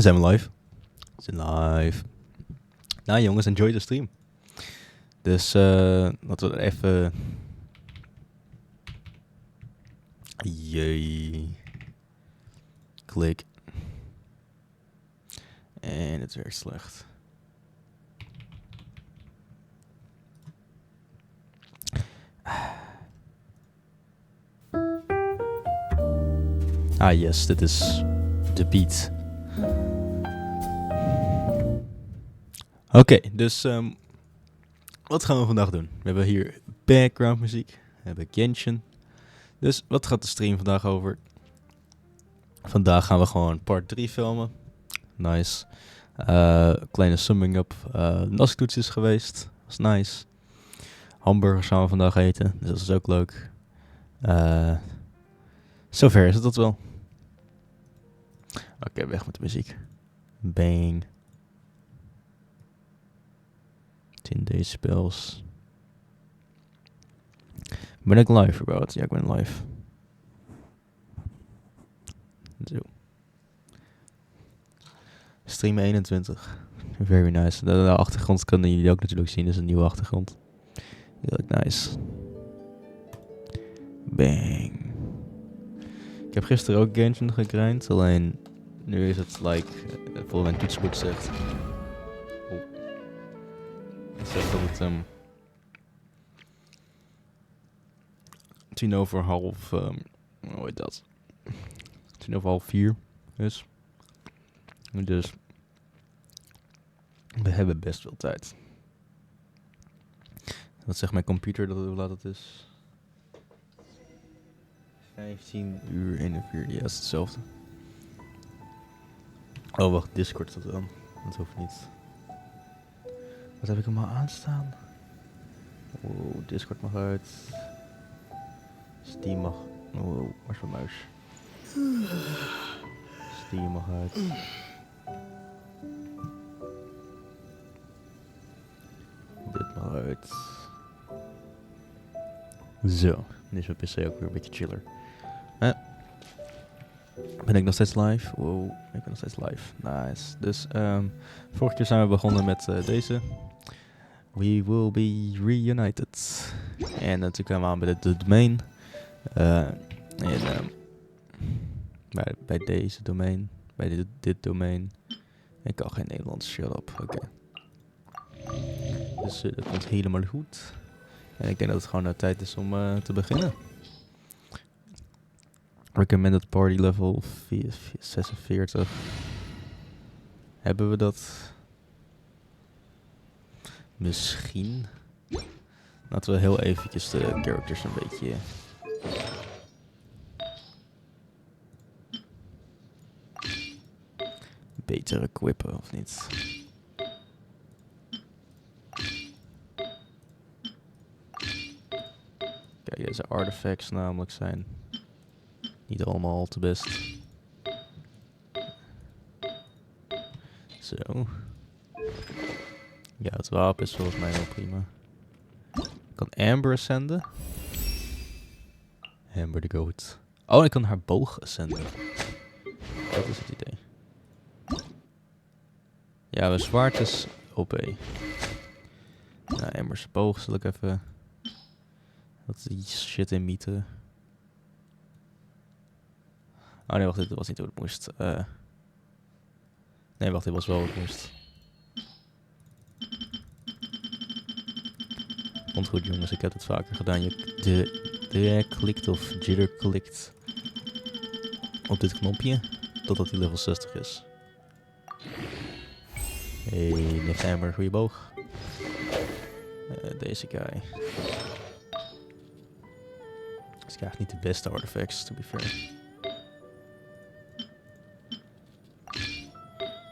Zijn we live? We zijn live. Nou jongens, enjoy de stream. Dus laten we er even... Jee. Klik. En het werkt slecht. Ah yes, dit is de beat. Oké, dus wat gaan we vandaag doen? We hebben hier background muziek. We hebben Genshin. Dus wat gaat de stream vandaag over? Vandaag gaan we gewoon part 3 filmen. Nice. Kleine summing up. Nasktoets is geweest. Was nice. Hamburgers gaan we vandaag eten. Dus dat is ook leuk. Zover is het dat wel. Oké, weg met de muziek. Bang. 10 decibels. Ben ik live überhaupt? Ja, ik ben live. Zo. Stream 21. Very nice. De achtergrond kunnen jullie ook natuurlijk zien. Dat is een nieuwe achtergrond. Heel erg nice. Bang. Ik heb gisteren ook Genshin gegrind. Alleen nu is het like... volgens mijn toetsenboek zegt... Het zegt dat het... 3:30... hoe heet dat? 3:30 is. Dus... we hebben best veel tijd. Wat zegt mijn computer dat hoe laat het is? 15:41. Ja, is hetzelfde. Oh, wacht. Discord staat aan. Dat hoeft niet. Wat heb ik hem al aanstaan? Oh, Discord mag uit. Steam mag... Oh, waar is mijn muis? Steam mag uit. Dit mag uit. Zo, nu is mijn PC ook weer een beetje chiller. Ben ik nog steeds live? Wow, ik ben nog steeds live. Nice. Dus, vorige keer zijn we begonnen met deze. We will be reunited. En toen kwamen we aan bij de domein. Bij deze domein. Bij dit domein. Ik kan geen Nederlands, shut up. Oké. Dus dat komt helemaal goed. En ik denk dat het gewoon tijd is om te beginnen. Recommended party level 46. Hebben we dat? Misschien. Laten we heel eventjes de characters een beetje... beter equippen, of niet? Kijk, deze artifacts namelijk zijn niet allemaal al te best. Zo. Ja, het wapen is volgens mij wel prima. Ik kan Amber ascenden. Amber de goat. Oh, ik kan haar boog ascenden. Dat is het idee. Ja, mijn zwaard is OP. Nou, Amber's boog zal ik even... wat die shit in mieten. Oh nee, wacht, dit was niet hoe het moest. Nee, wacht, dit was wel hoe het moest. Komt goed jongens, ik heb het vaker gedaan. Je klikt of jitter klikt op dit knopje totdat hij level 60 is. Hey, Nick Amber, goeie boog. Deze guy. Dus ik krijg niet de beste artifacts, to be fair.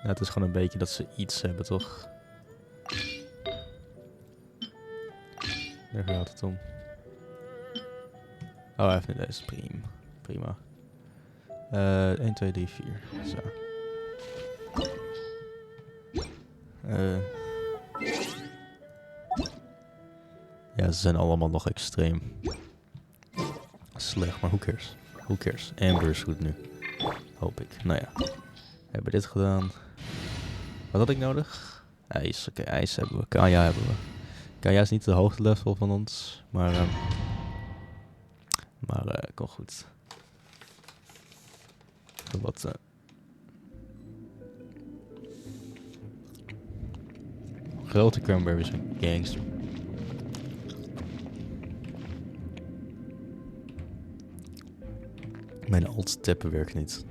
Ja, het is gewoon een beetje dat ze iets hebben, toch? Daar gaat het om. Oh, hij heeft nu deze. Prima. 1, 2, 3, 4. Zo. Ja, ze zijn allemaal nog extreem slecht, maar who cares? Who cares? Amber is goed nu. Hoop ik. Nou ja. We hebben dit gedaan. Wat had ik nodig? IJs. Oké, ijs hebben we. Kaya hebben we. Kaya is niet de hoogste level van ons. Maar komt goed. Wat... grote cranberries zijn gangster. Mijn alt-tappen werken niet.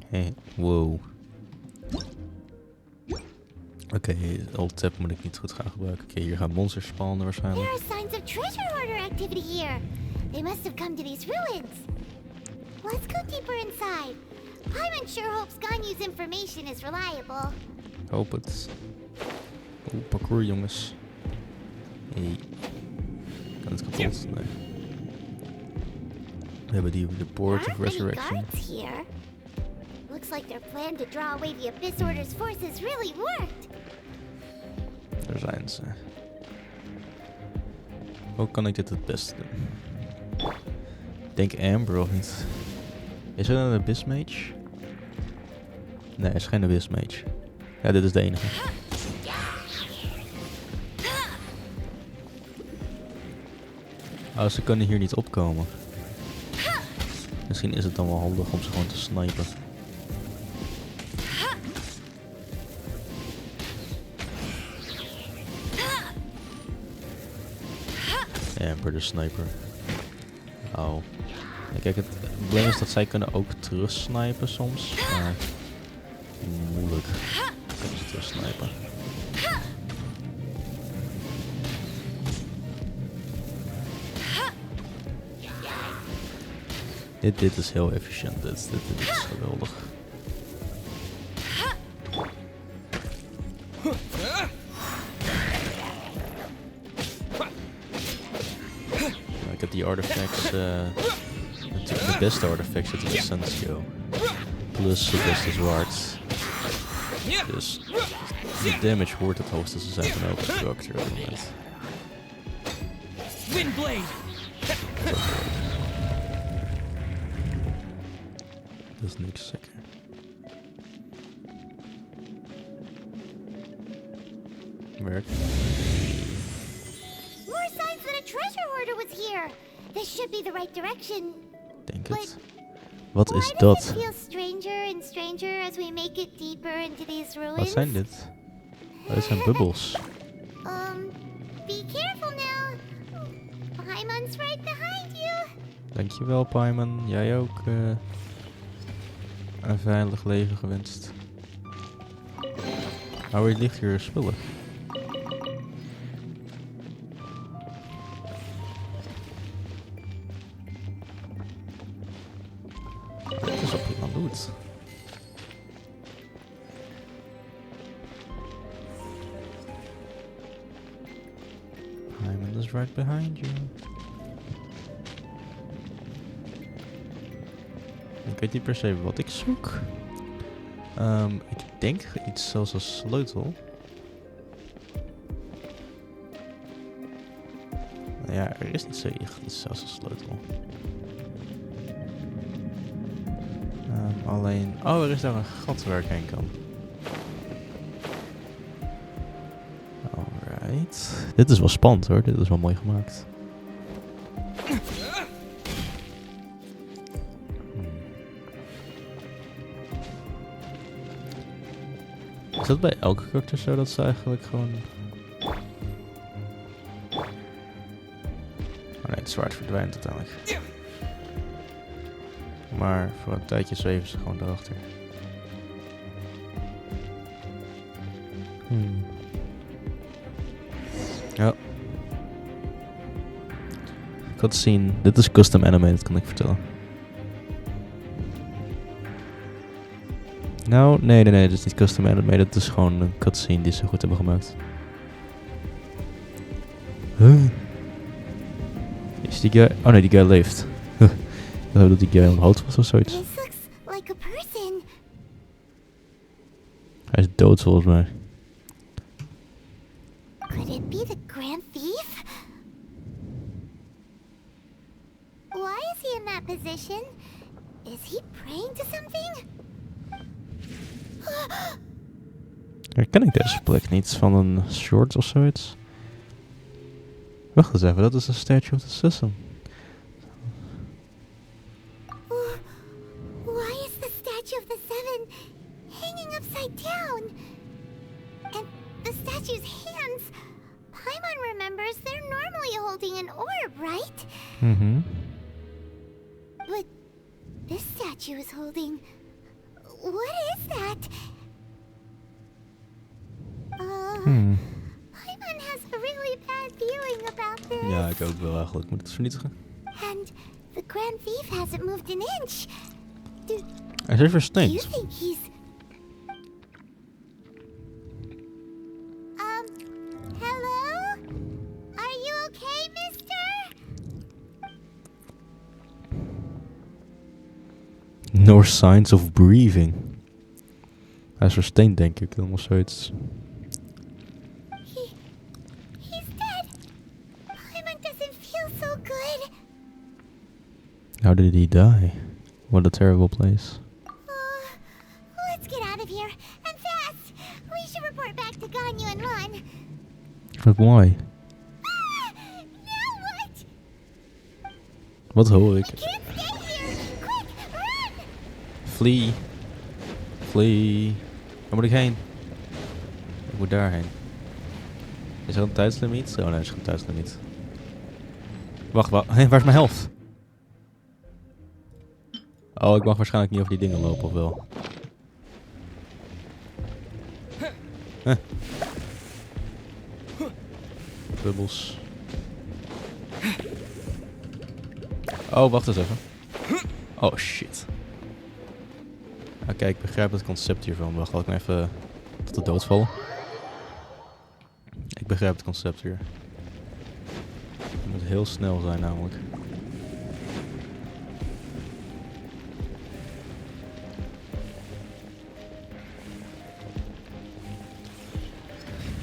Hey, wow. Oké, alt-tap moet ik niet goed gaan gebruiken. Oké, hier gaan monsters spawnen waarschijnlijk. There are signs of treasure hoarder activity here. They must have come to these ruins. Let's go deeper inside. Paimon sure hopes Ganyu's information is reliable. Hoop het. Oh, parcours jongens. Hey. Kan het kapot? Nee. We hebben die de Port of Resurrection. Here. Looks like their plan to draw away the Abyss Order's forces really worked. Daar zijn ze. Hoe kan ik dit het beste doen? Ik denk Amber of niet. Is er een Abyss Mage? Nee, er is geen Abyss Mage. Ja, dit is de enige. Oh, ze kunnen hier niet opkomen. Misschien is het dan wel handig om ze gewoon te snipen. Amber de sniper. Oh. Ja, kijk, het probleem is dat zij kunnen ook terugsnipen soms. Maar moeilijk om ze te snipen. Dit is heel efficiënt. Dit is geweldig. Nou, ik heb die artifacts. De beste artifacts zitten in Sensio. Plus de beste zwaard. Dus de damage hoort het hoogste te zijn van elke structure op het moment. Windblade! Dat is niks zeker. Werk. More signs that a treasure hoarder was here. This should be the right direction. Denk het. Wat is dat? Why does it feel stranger and stranger as we make it deeper into these ruins? Wat zijn dit? Oh, dit zijn bubbels. Be careful now. Paimon's right behind you. Dankjewel, Paimon. Jij ook. Een veilig leven gewenst. Oh, hier ligt hier spullen. Wat is op je man doet? Paimon is right behind you. Ik weet niet per se wat ik zoek. Ik denk iets zoals een sleutel. Nou ja, er is niet zo echt iets zoals een sleutel. Alleen... Oh, er is daar een gat waar ik heen kan. Alright. Dit is wel spannend hoor. Dit is wel mooi gemaakt. Is dat bij elke karakter zo dat ze eigenlijk gewoon... Oh nee, het zwaard verdwijnt uiteindelijk. Maar voor een tijdje zweven ze gewoon daarachter. Ja. Ik had zien, dit is custom animated, kan ik vertellen. Nou, nee, dit is niet custom animated, het is gewoon een cutscene die ze goed hebben gemaakt. Huh? Is die guy... Oh nee, die guy leeft. Ik dacht dat die guy omhoog was of zoiets. This looks like a person. Hij is dood volgens mij. Could it be the Grand Thief? Why is he in that position? Is he praying to something? Herken ik deze plek niet van een short of zoiets? Wacht eens even, dat is de Statue of the System. Why is the Statue of the Seven hanging upside down? And the statue's hands... Paimon remembers they're normally holding an orb, right? Mhm. But this statue is holding... What is that? Paimon has a really bad feeling about this. Ja, ik ook wel eigenlijk. Moet ik het vernietigen? And the Grand Thief hasn't moved an inch. Hij is even Do you versteend. think he's... Hello? Are you okay, mister? No signs of breathing. Hij is versteend, denk ik dan of zoiets. He's dead. Paimon doesn't feel so good. How did he die? What a terrible place. Let's get out of here, and fast. We should report back to Ganyu and run. But why? Now what? Wat hoor ik? We can't stay here. Quick, run! Flee. Flee. Waar moet ik heen? Ik moet daarheen. Is er een tijdslimiet? Oh nee, er is geen tijdslimiet. Wacht, waar is mijn helft? Oh, ik mag waarschijnlijk niet over die dingen lopen, of wel? Bubbels. Oh, wacht eens even. Oh, shit. Oké, ik begrijp het concept hiervan. Wacht, laat ik me even tot de dood vallen. Ik begrijp het concept hier. Het moet heel snel zijn namelijk.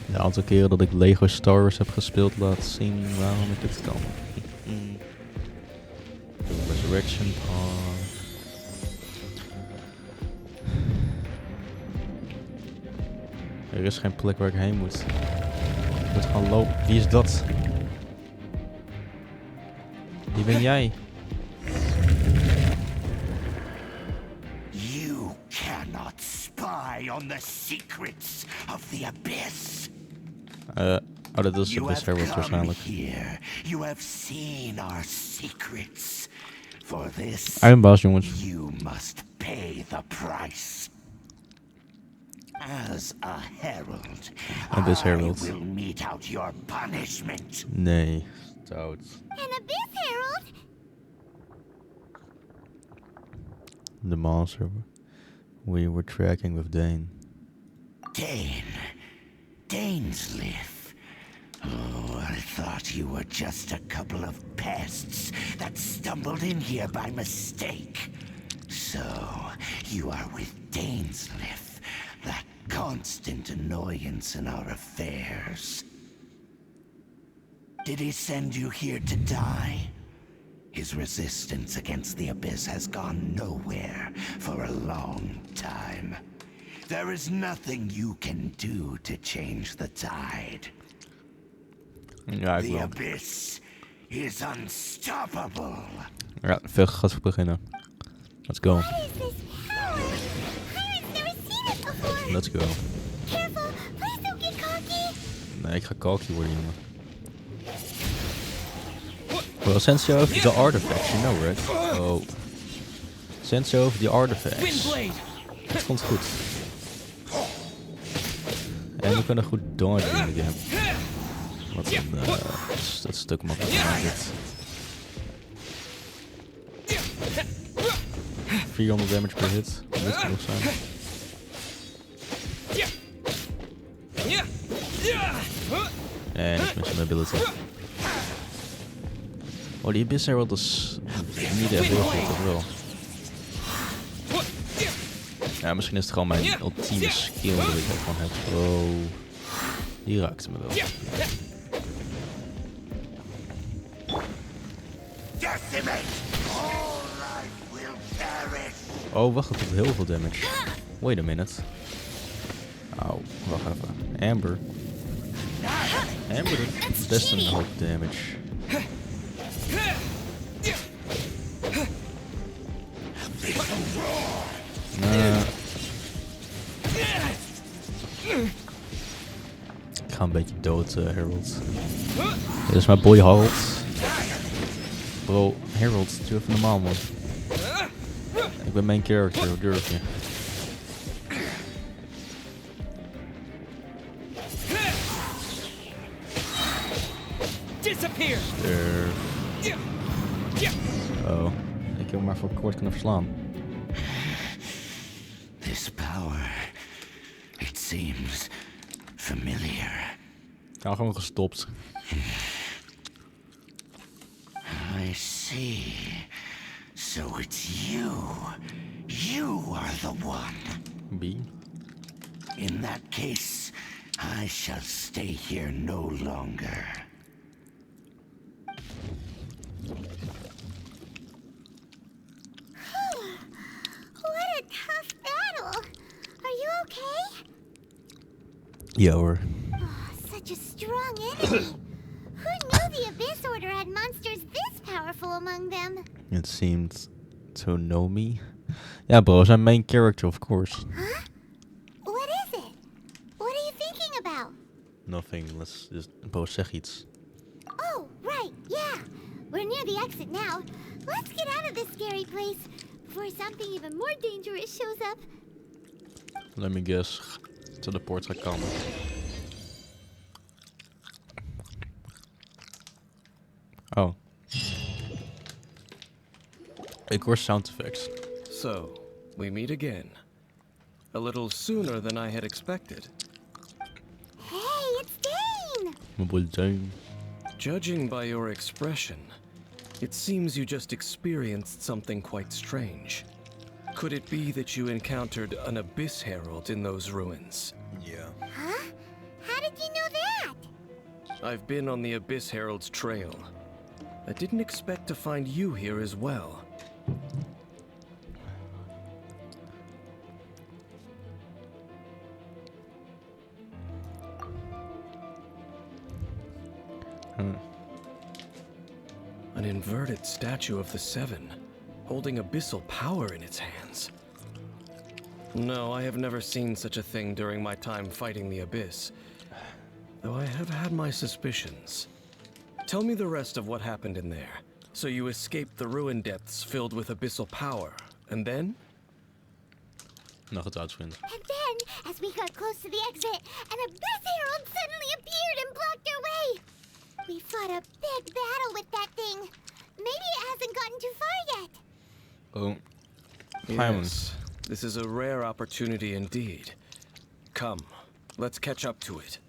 De aantal keren dat ik Lego Star Wars heb gespeeld laat zien waarom ik dit kan. Resurrection Path. Er is geen plek waar ik heen moet. Ik moet gewoon lopen. Wie is dat? Wie ben jij? You cannot spy on the secrets of the abyss. Oh, dat is You de have Herald come waarschijnlijk. here. You have seen our secrets. For this, Iron Baas, jongens. you must pay the price. As a herald, Abyss Herald. I will mete out your punishment. Nee, stout. An Abyss Herald? The monster we were tracking with Dane. Dainsliff. Oh, I thought you were just a couple of pests that stumbled in here by mistake. So, you are with Dainsliff, that constant annoyance in our affairs. Did he send you here to die? His resistance against the Abyss has gone nowhere for a long time. There is nothing you can do to change the tide. Ja, ik The wil. Abyss is unstoppable. Ja, vecht gaat beginnen. Let's go. What is this power? Pirates never seen it before. Let's go. Careful, please don't get cocky. Nee, ik ga cocky worden, jongen. Well, since you have the artifacts, you know, right? Oh. Since you have the artifacts. Het komt goed. En we kunnen goed dodgen in de game. Wat een dat stuk makkelijker maakt dit. 400 damage per hit. Dat moet genoeg zijn. En ik mis mijn ability. Oh, die Abyss Herald is niet echt heel goed, of wel? Ja, misschien is het gewoon mijn ultieme skill die ik ervan heb. Oh, die raakte me wel. Oh, wacht, dat doet heel veel damage. Wait a minute. Oh, wacht even. Amber. Amber doet best een hoop damage. Ik ga een beetje dood, Harold. Dit is mijn boy Harold. Bro, Harold, doe even normaal, man. Ik ben main character, hoe durf je? Disappear. Oh, ik heb hem maar voor kort kunnen verslaan. This power, it seems familiar. Ik heb gewoon gestopt. I see. So it's you. You are the one. B. In that case, I shall stay here no longer. What a tough battle. Are you okay? Ja hoor. Oh, such a strong enemy. Who knew the Abyss Order had monsters this powerful among them? It seemed to know me. Ja bro, zijn main character of course. Huh? What is it? What are you thinking about? Nothing, let's just... Bro, zeg iets. Oh, right, yeah. We're near the exit now. Let's get out of this scary place before something even more dangerous shows up. Let me guess. Teleport gaat komen. Oh. Ik hoor sound effects. So, we meet again. A little sooner than I had expected. Hey, it's Dane! Mijn boy Dane. Judging by your expression, it seems you just experienced something quite strange. Could it be that you encountered an Abyss Herald in those ruins? Yeah. Huh? How did you know that? I've been on the Abyss Herald's trail. I didn't expect to find you here as well. An inverted statue of the Seven, holding abyssal power in its hands. No, I have never seen such a thing during my time fighting the Abyss, though I have had my suspicions. Tell me the rest of what happened in there. So you escaped the ruin depths filled with abyssal power, and then? Nog het uitvinden. And then, as we got close to the exit, an Abyss Herald suddenly appeared and blocked our way. We fought a big battle with that thing. Maybe it hasn't gotten too far yet. Oh. Yes, this is a rare opportunity indeed. Come, let's catch up to it.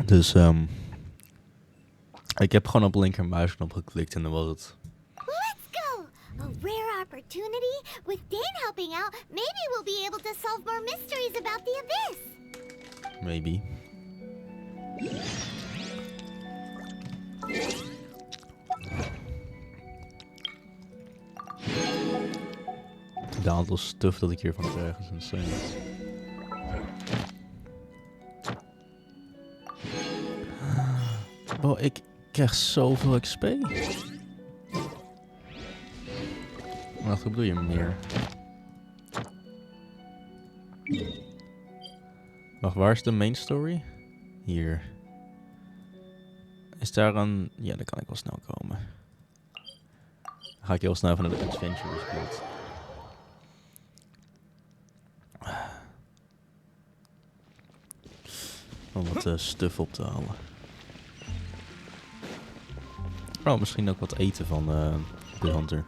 Dus, ik heb gewoon op linkermuisknop geklikt en dan was het. Let's go! A rare opportunity. With Dane helping out, maybe we'll be able to solve more mysteries about the Abyss. Maybe. Het aantal stuff dat ik hiervan krijg is insane. Bro, ik krijg zoveel XP. Wacht, hoe bedoel je meer? Wacht, waar is de main story? Hier. Is daar een... Ja, daar kan ik wel snel komen. Dan ga ik heel snel van de Adventures Guild. Om wat stuff op te halen. Oh, misschien ook wat eten van de hunter.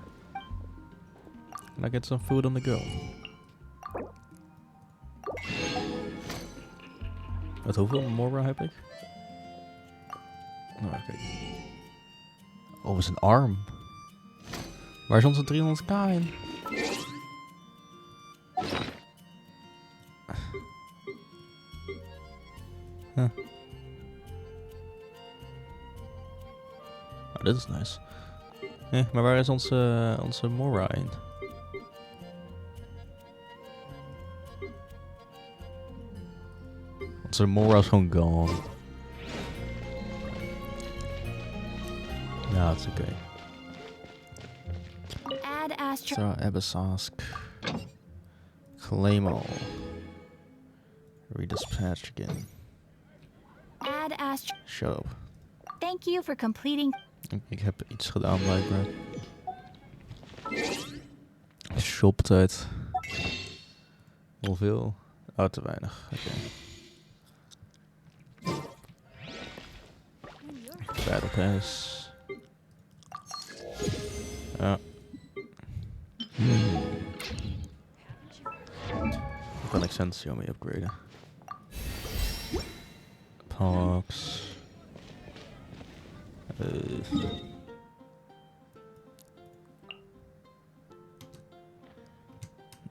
Can I get some food on the go? Wat, hoeveel Mora heb ik? Oh, kijk. Oh, is een arm. Waar is onze 300k in? Huh. Oh, dit is nice. Maar waar is onze Mora in? Zamora is gewoon gone. Ja, het is oké. Add astro. So, Abyssosque. Claim all. Redispatch again. Add astro. Shut up. Thank you for completing. Ik heb iets gedaan blijkbaar. Shoptijd. Hoeveel? Oh, te weinig. Oké. Battle Pass. Ja. Daar kan ik Sensio mee upgraden. Pox.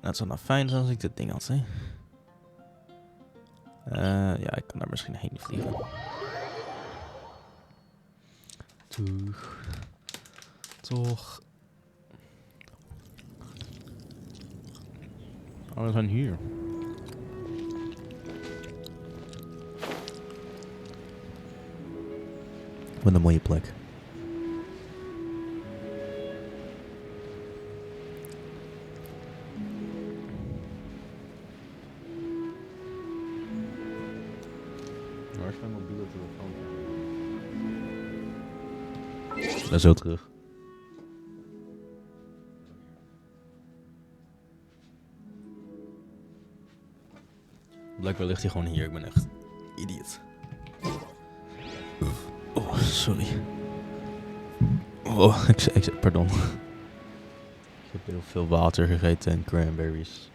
Het zou nou fijn zijn als ik dit ding had, hè? Ja, ik kan daar misschien heen vliegen. Toch. Oh, we zijn hier. Wat een mooie plek. Waar is mijn mobiele telefoon? Ik ben zo terug. Blijkbaar ligt hij gewoon hier. Ik ben echt idiot. Oh, sorry. Oh, pardon. Ik heb heel veel water gegeten en cranberries.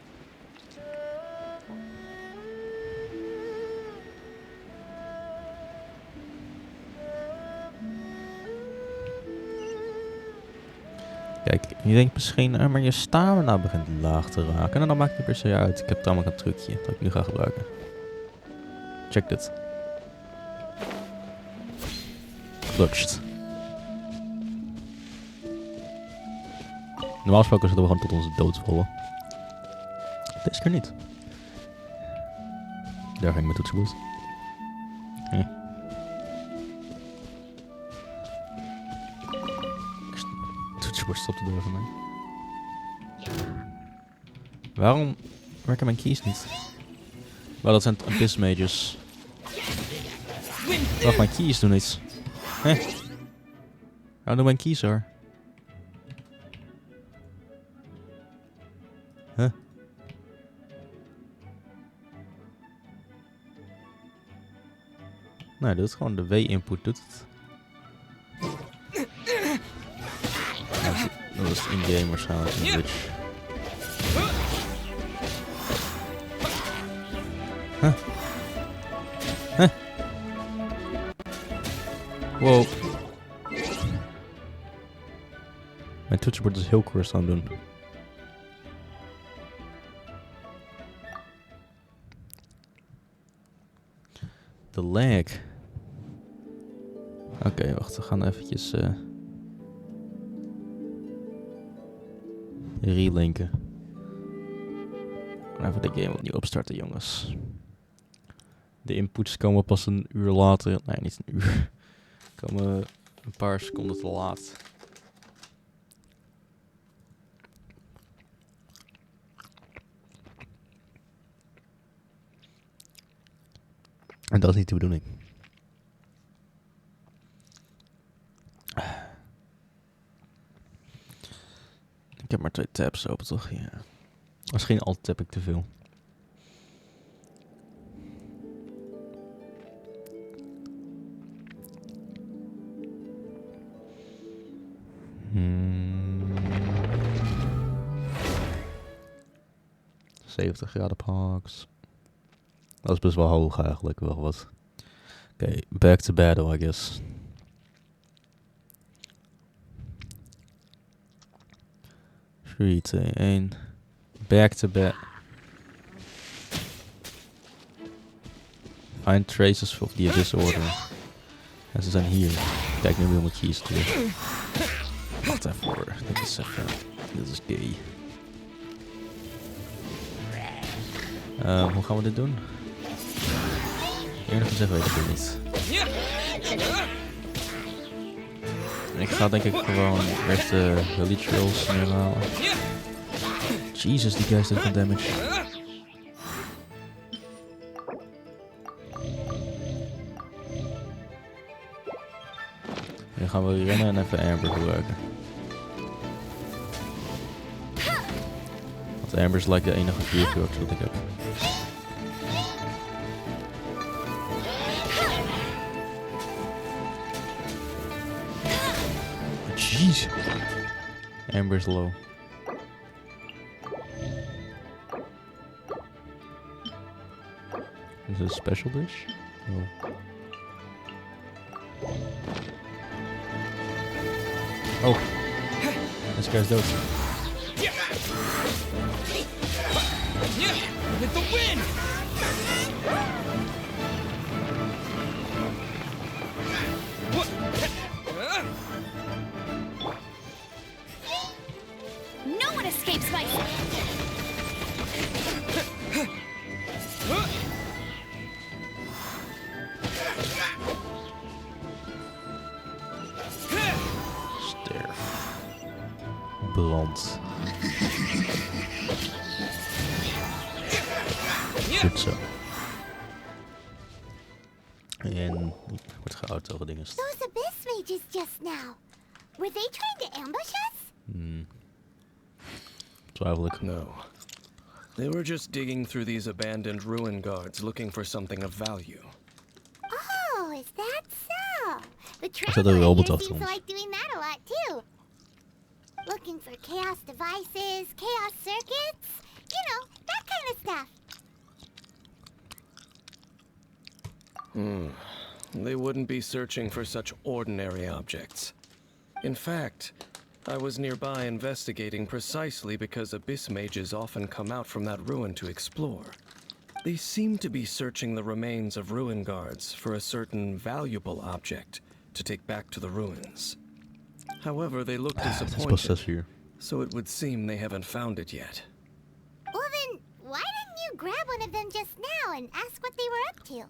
Kijk, je denkt misschien, maar je stamina begint laag te raken. En dan maakt het niet per se uit. Ik heb namelijk een trucje dat ik nu ga gebruiken. Check dit. Dodged. Normaal gesproken zullen we gewoon tot onze dood vallen. Deze keer niet. Daar ging mijn toetsenbord. Toetsenbord stopt de deur van mij. Waarom werken mijn keys niet? Wel, dat zijn Abyss Mages. Wacht, mijn keys doen niets. Waarom doen mijn keys er? Nee, dit is gewoon de W-input doet het. Dat is in-game waarschijnlijk een glitch. Wow. Mijn toetsenbord is heel kort aan het doen. De lag. Oké, wacht. We gaan eventjes relinken. Even de game opnieuw opstarten, jongens. De inputs komen pas een uur later. Nee, niet een uur. Komen een paar seconden te laat. En dat is niet de bedoeling. Ik heb maar 2 tabs open, toch? Ja. Misschien alt tab ik te veel. Hmm. 70 graden parks. Dat is best wel hoog eigenlijk, wel wat. Oké, back to battle, I guess. Three, 2, 1. Back to battle. Find traces of the Abyss Order. En ze zijn hier. Kijk, nu wil mijn keys terug. Wacht even hoor. Dit is even... Dit is gay. Hoe gaan we dit doen? Eerlijk gezegd weet ik het niet. Ik ga denk ik gewoon eerst de Elite Trails neerhalen. Jesus, die guys doet veel damage. Nu gaan we rennen en even Amber gebruiken. Want Amber is like de enige vuurvuurwerk dat ik heb. Jeez. Amber is low. Is het een special dish? Oh. Oh. This guy's dope. With the wind! No one escapes my... Ster. Blond. Goed zo. En wordt geout over dingen. Those abyss mages just now. Were they trying to ambush us? Twijfel ik. No. They were just digging through these abandoned ruin guards looking for something of value. Oh, is that so? The zat een robot traveler achter seems ons. like doing that a lot too. Looking for chaos devices, chaos circuits, you know, that kind of stuff. They wouldn't be searching for such ordinary objects. In fact, I was nearby investigating precisely because abyss mages often come out from that ruin to explore. They seem to be searching the remains of ruin guards for a certain valuable object to take back to the ruins. However, they look Het is pas disappointed, 6 uur. so it would seem they haven't found it yet. Well then, why didn't you grab one of them just now and ask what they were up to?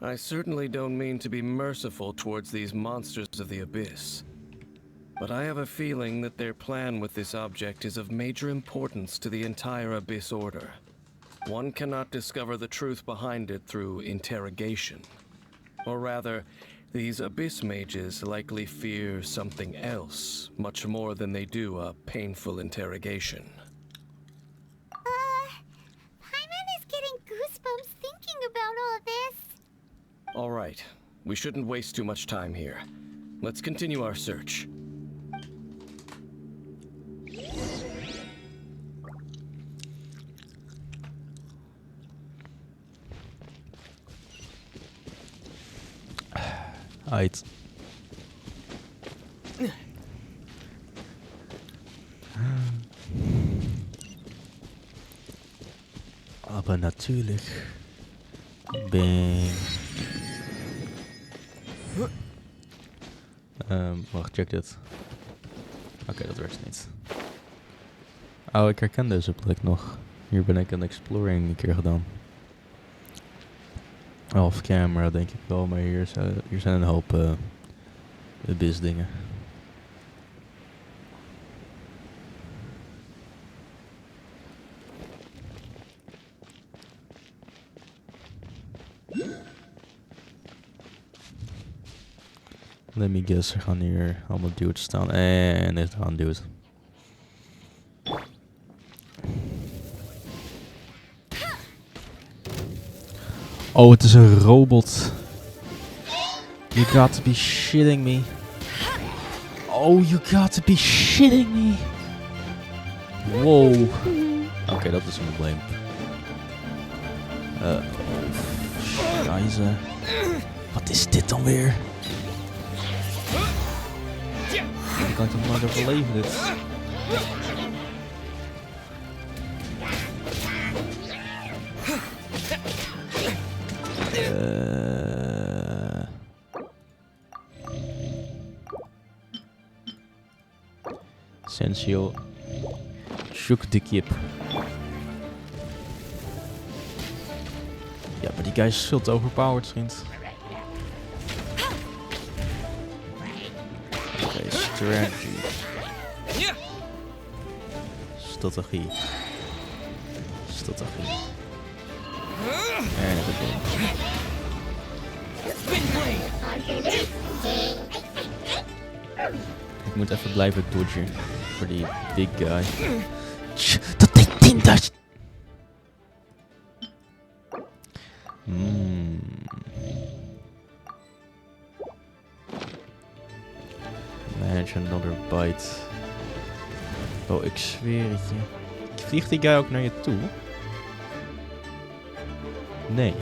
I certainly don't mean to be merciful towards these monsters of the abyss. But I have a feeling that their plan with this object is of major importance to the entire Abyss Order. One cannot discover the truth behind it through interrogation. Or rather, these Abyss mages likely fear something else, much more than they do a painful interrogation. Paimon is getting goosebumps thinking about all this. All right, we shouldn't waste too much time here. Let's continue our search. Uit. Aber natuurlijk. Bang. Wacht, check dit. Oké, dat werkt niet. Oh, ik herken deze plek nog. Hier ben ik een exploring een keer gedaan. Off camera denk ik wel, maar hier zijn een hoop abyss dingen. Let me guess, er gaan hier allemaal dudes staan. En er gaan dudes. Oh, het is een robot. You got to be shitting me. Oh, you got to be shitting me. Wow. Oké, dat is een probleem. Scheiße. Wat is dit dan weer? Dan kan ik toch nooit overleven dit. Sensio zoek de kip. Ja, maar die guy is veel te overpowered, vriend. Oké, strategy. Strategie. Strategie. En het ding. Ik moet even blijven dodgen voor die big guy. Dat deed 10.000! Manage another bite. Oh, ik zweer het je. Vliegt die guy ook naar je toe? Nee.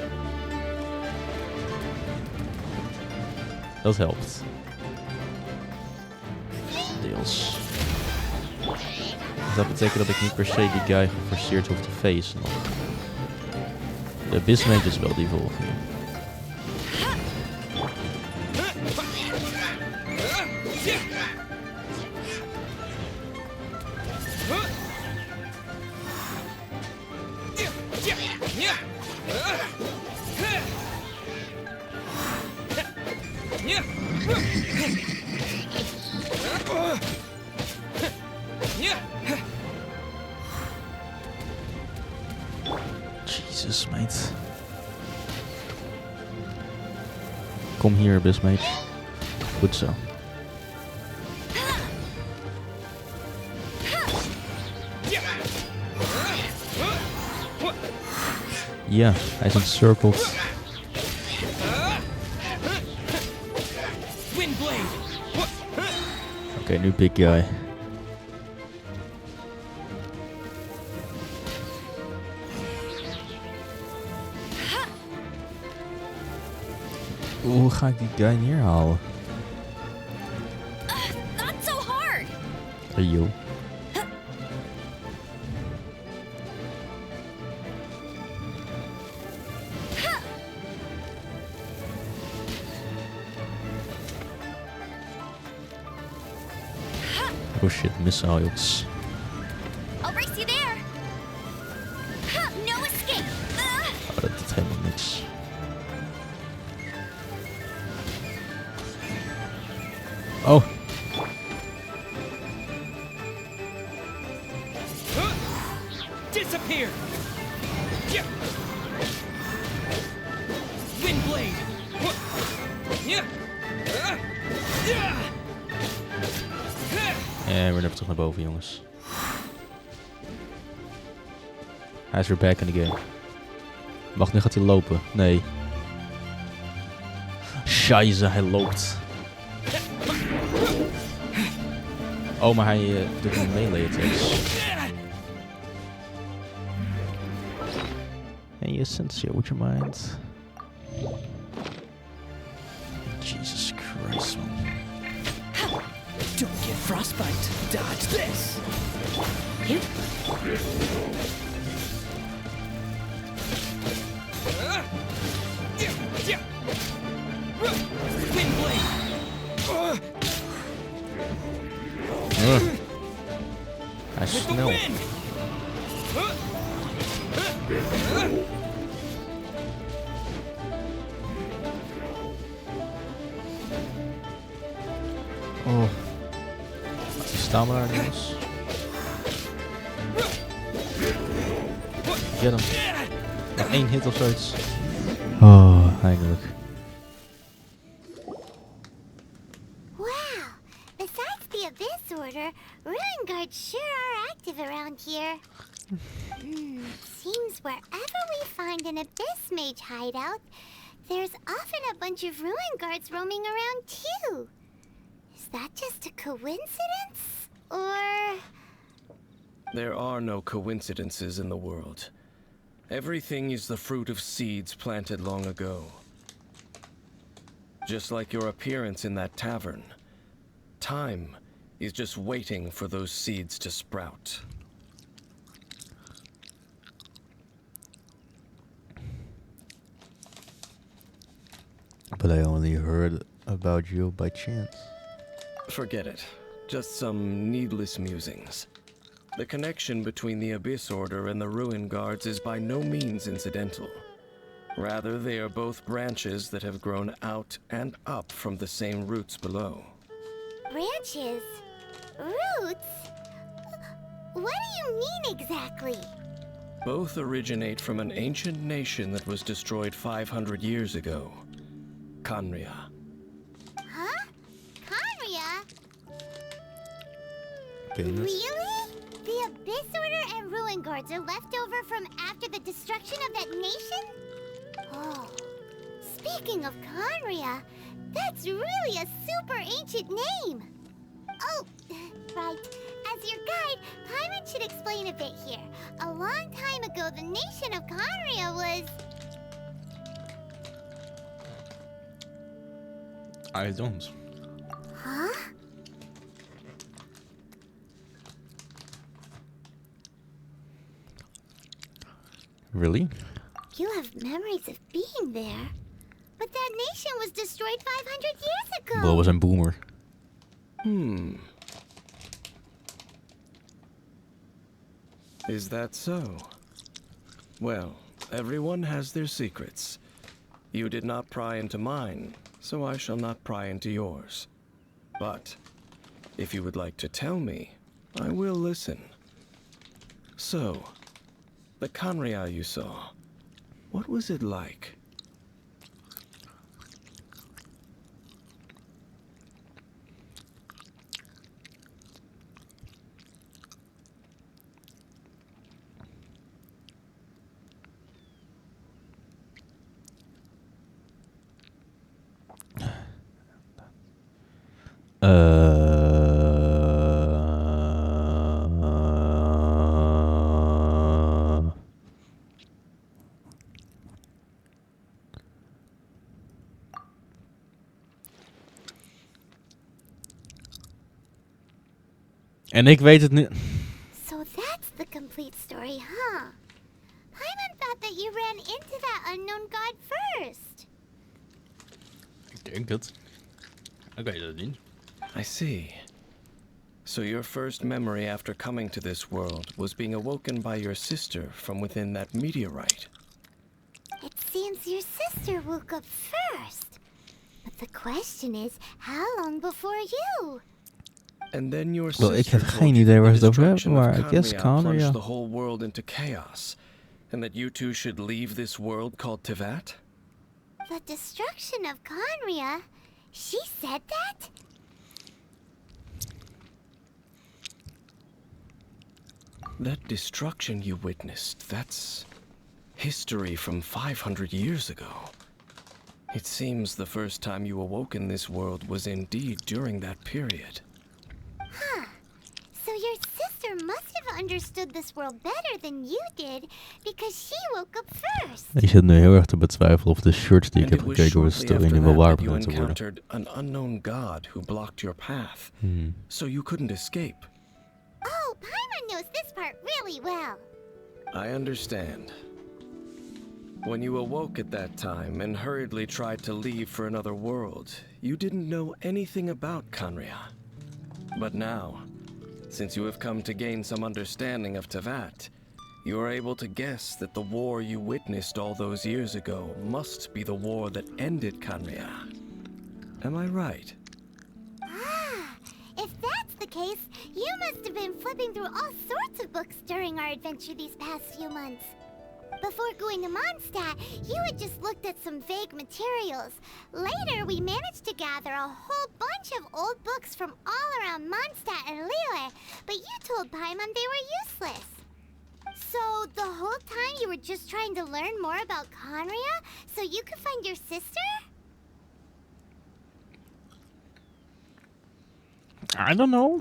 Dat helpt. Deels. Dat betekent dat ik niet per se die guy geforceerd hoef te facen. De abyssmate is wel die volgende. Jezus, mate. Kom hier, abyssmate. Goed zo. Ja, hij is encircled. Oké, nu big guy. Hoe ga ik die guy neerhalen? Not so hard. Hey yo. Oh shit, missiles. I'll race you there. No escape. Oh, dat doet helemaal niks. Oh. Disappear. Windblade. En we zijn even terug naar boven, jongens. Hij is weer back in the game. Wacht, nu gaat hij lopen. Nee. Scheisse, hij loopt. Oh, maar hij doet een melee attacks. Hey, Essentia, would you mind? Jesus Christ, man. Don't get frostbite. Dodge this. Windblade. Hij is With the snel. wind. Oh. Die staan we daar, jongens. Get hem. Nog 1 hit of zoiets. Oh, eindelijk. Wow. Besides the Abyss Order, Ruin Guards sure are active around here. Seems wherever we find an Abyss Mage hideout, there's often a bunch of Ruin Guards roaming around too. Is that just a coincidence? Or... There are no coincidences in the world. Everything is the fruit of seeds planted long ago. Just like your appearance in that tavern. Time is just waiting for those seeds to sprout. But I only heard about you by chance. Forget it. Just some needless musings. The connection between the Abyss Order and the Ruin Guards is by no means incidental. Rather, they are both branches that have grown out and up from the same roots below. Branches? Roots? What do you mean exactly? Both originate from an ancient nation that was destroyed 500 years ago. Khaenri'ah. Huh? Khaenri'ah? Goodness. Really? The Abyss Order and Ruin Guards are left over from after the destruction of that nation? Oh. Speaking of Khaenri'ah, that's really a super ancient name. Oh, right. As your guide, Paimon should explain a bit here. A long time ago, the nation of Khaenri'ah was... I don't. Huh? Really? You have memories of being there. But that nation was destroyed 500 years ago. Bro was een boomer. Is that so? Well, everyone has their secrets. You did not pry into mine, so I shall not pry into yours. But, if you would like to tell me, I will listen. So, the Khaenri'ah you saw, what was it like? En ik weet het nu. So that's the complete story, huh? Paimon thought that you ran into that unknown god first. Ik denk het. Ik weet het niet. I see. So your first memory after coming to this world was being awoken by your sister from within that meteorite. It seems your sister woke up first. But the question is, how long before you? And then your Wel, ik sister heb told geen you idee that waar the ze het over hebben, destruction of maar I guess Khaenri'ah plunged Khaenri'ah. the whole world into chaos, and that you two should leave this world called Teyvat? The destruction of Khaenri'ah? She said that? That destruction you witnessed, that's history from 500 years ago. It seems the first time you awoke in this world was indeed during that period. Huh. So your sister must have understood this world better than you did, because she woke up first. Ik zit nu heel erg te betwijfelen of de shorts die ik And heb it was gekeken over de shortly story after nu wel that waar that you beginnen te worden. encountered an unknown god who blocked your path, Hmm. so you couldn't escape. Oh, Paimon knows this part really well. I understand. When you awoke at that time and hurriedly tried to leave for another world, you didn't know anything about Khaenri'ah. But now, since you have come to gain some understanding of Teyvat, you are able to guess that the war you witnessed all those years ago must be the war that ended Khaenri'ah. Am I right? Ah, if that's the case, you must have been flipping through all sorts of books during our adventure these past few months. Before going to Mondstadt, you had just looked at some vague materials. Later, we managed to gather a whole bunch of old books from all around Mondstadt and Liyue, but you told Paimon they were useless. So, the whole time you were just trying to learn more about Khaenri'ah so you could find your sister? I don't know.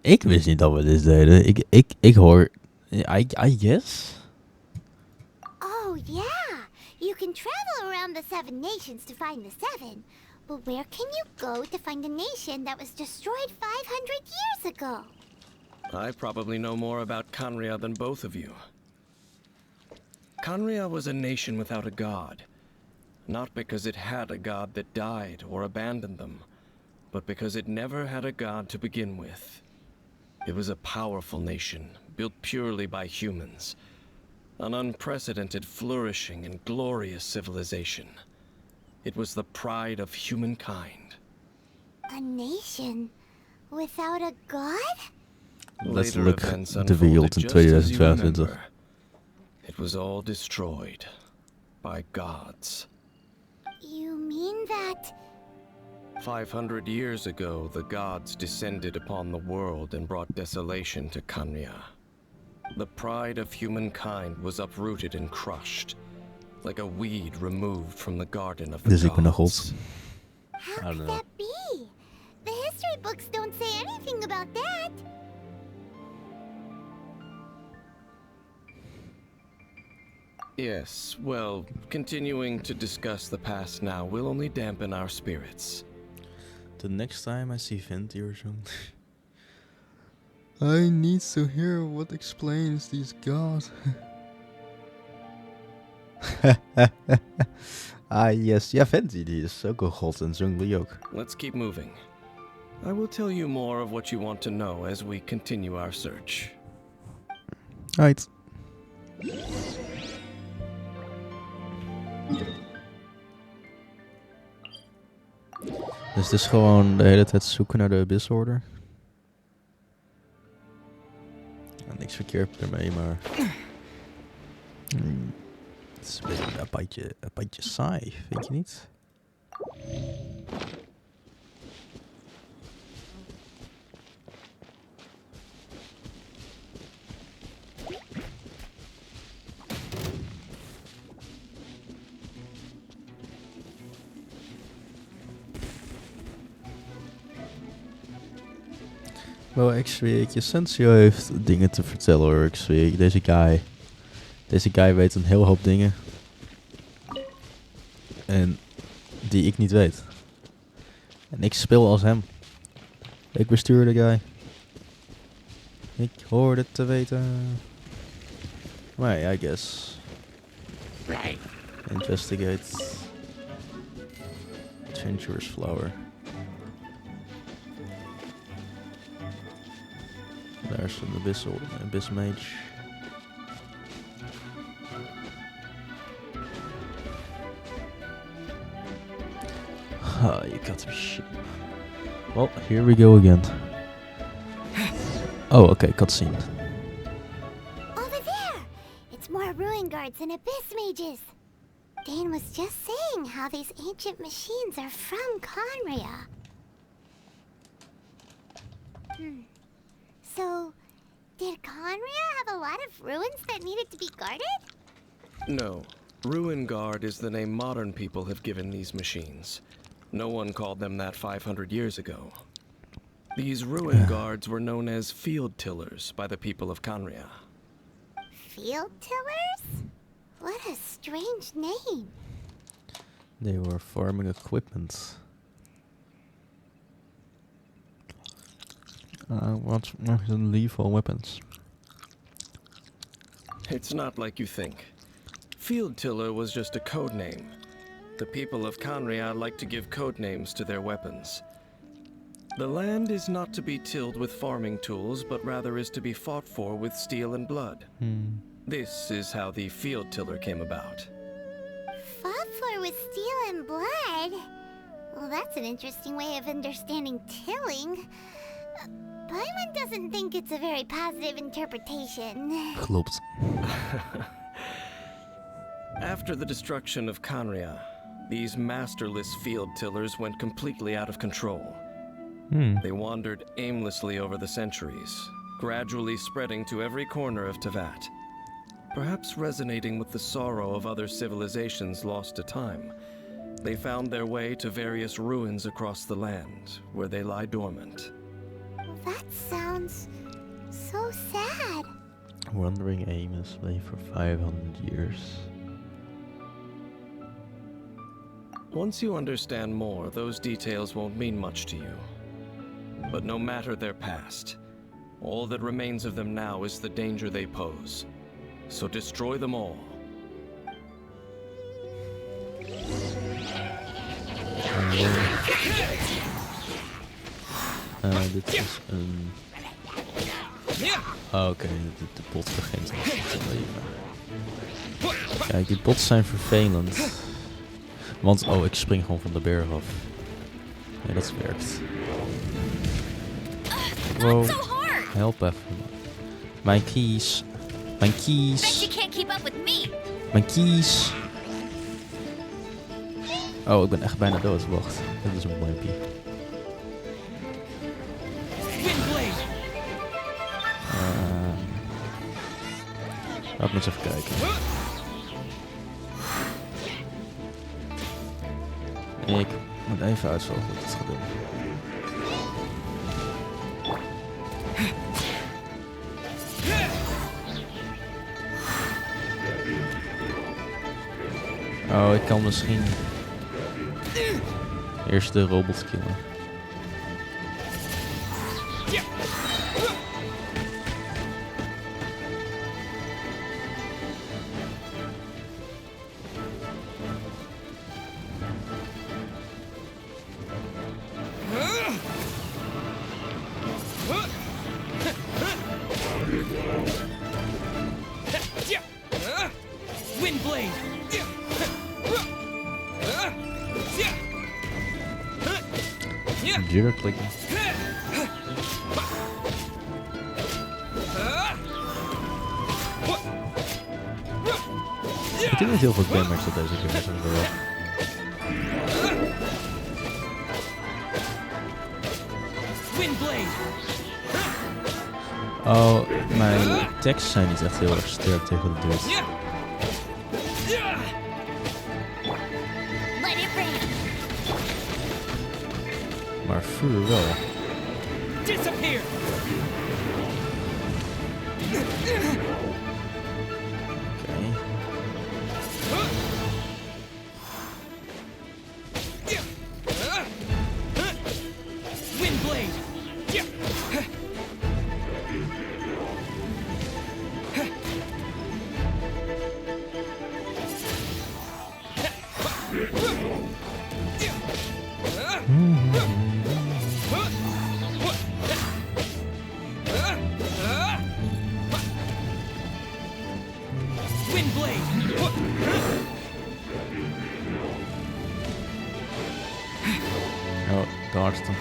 Ik wist niet dat we dit deden. Ik hoor... I guess? Oh, yeah. You can travel around the 7 nations to find the 7. But where can you go to find a nation that was destroyed 500 years ago? I probably know more about Khaenri'ah than both of you. Khaenri'ah was a nation without a god. Not because it had a god that died or abandoned them, but because it never had a god to begin with. It was a powerful nation, built purely by humans. An unprecedented, flourishing, and glorious civilization. It was the pride of humankind. A nation without a god? Let's Later look events at the wereld unfolded in just as you 2022. remember. It was all destroyed by gods. You mean that... 500 years ago, the gods descended upon the world and brought desolation to Khaenri'ah. The pride of humankind was uprooted and crushed, like a weed removed from the garden of the Dus ik ben nog gods. God. How I don't could know. that be? The history books don't say anything about that. Yes, well, continuing to discuss the past now will only dampen our spirits. The next time I see Venti or something, I need to hear what explains these gods. Ah, yes. Ja, Venti, die is ook een god en Zhongli ook. Let's keep moving. I will tell you more of what you want to know as we continue our search. Right. Dus het is gewoon de hele tijd zoeken naar de Abyss Order. Ja, niks verkeerd ermee, maar... Het is een beetje saai, vind je niet? Wel, ik zweer het je, Sensio heeft dingen te vertellen hoor, ik zweer je. Deze guy weet een heel hoop dingen. En die ik niet weet. En ik speel als hem. Ik bestuur de guy. Ik hoorde het te weten. Maar ja, I guess. Investigate. Adventurous Flower. Daar is een Abyss Mage. Ah, you got to be shit. Well, here we go again. Oh, okay, cutscene. Over there! It's more ruin guards and abyss mages. Dane was just saying how these ancient machines are from Khaenri'ah. So, did Khaenri'ah have a lot of ruins that needed to be guarded? No. Ruin Guard is the name modern people have given these machines. No one called them that 500 years ago. These ruin guards were known as field tillers by the people of Khaenri'ah. Field tillers? What a strange name. They were farming equipment. What lethal weapons? It's not like you think. Field tiller was just a code name. The people of Khaenri'ah like to give code names to their weapons. The land is not to be tilled with farming tools, but rather is to be fought for with steel and blood. This is how the field tiller came about. Fought for with steel and blood? Well, that's an interesting way of understanding tilling. Paimon doesn't think it's a very positive interpretation. Klopt. After the destruction of Khaenri'ah, these masterless field tillers went completely out of control. They wandered aimlessly over the centuries, gradually spreading to every corner of Teyvat. Perhaps resonating with the sorrow of other civilizations lost to time, they found their way to various ruins across the land, where they lie dormant. That sounds so sad. Wandering aimlessly for 500 years. Once you understand more, those details won't mean much to you. But no matter their past, all that remains of them now is the danger they pose. So destroy them all, Dit is een... Oh, oké, de bot begint al te leven. Kijk, die bots zijn vervelend. Want, oh, ik spring gewoon van de berg af. Nee, dat werkt. Wow, help even. Mijn keys. Mijn keys. Mijn keys. Oh, ik ben echt bijna dood. Wacht, dit is een blampje. Laat me eens even kijken. Ik moet even uitzoeken wat het gaat doen. Oh, ik kan misschien eerst de robot killen. Jigger klikken. Ik doe niet heel veel damage dat deze keer is. Oh, mijn attacks zijn niet echt heel erg sterk tegen de dude. Maar vuur wel. Disappear. Oké. Windblade. Oh, de hardste.